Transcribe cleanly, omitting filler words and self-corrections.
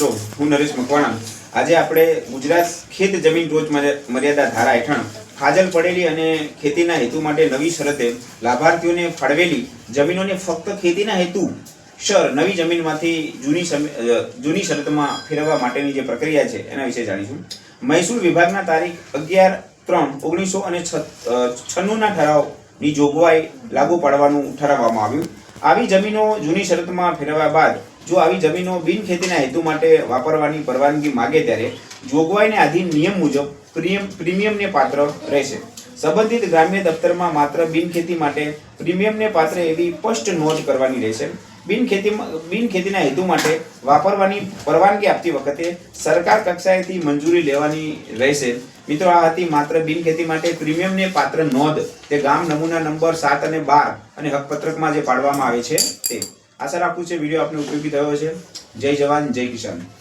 મિત્રો, હું નરેશ મકવાણા. આજે આપણે ગુજરાત ખેત જમીન રોજ મર્યાદા ધારા હેઠળ ફાજલ પડેલી અને ખેતીના હેતુ માટે નવી શરતે લાભાર્થીઓને ફાળવેલી જમીનોને ફક્ત ખેતીના હેતુ નવી જમીનમાંથી જૂની શરતમાં ફેરવવા માટેની જે પ્રક્રિયા છે એના વિશે જાણીશું. મહેસૂલ વિભાગના તારીખ 11/3/1996 ના ઠરાવની જોગવાઈ લાગુ પાડવાનું ઠરાવવામાં આવ્યું. આવી જમીનો જૂની શરતમાં ફેરવ્યા બાદ જો આવી જમીનો બિનખેતીના હેતુ માટે વાપરવાની પરવાનગી માગે ત્યારે જોગવાઈને આધીન નિયમ મુજબ પ્રીમિયમને પાત્ર રહેશે. સંબંધિત ગ્રામ્ય દફતરમાં માત્ર બિનખેતી માટે પ્રીમિયમને પાત્ર એવી સ્પષ્ટ નોંધ કરવાની રહેશે. બિનખેતીના હેતુ માટે વાપરવાની પરવાનગી આપતી વખતે સરકાર કક્ષાએથી મંજૂરી લેવાની રહેશે. મિત્રો, આ હતી માત્ર બિનખેતી માટે પ્રીમિયમને પાત્ર નોંધ. તે ગામ નમૂના નંબર 7 અને 12 અને હકપત્રકમાં જે પાડવામાં આવે છે તે. આશા રાખું છે વિડીયો આપને ઉપયોગી થયો છે. જય જવાન, જય કિસાન.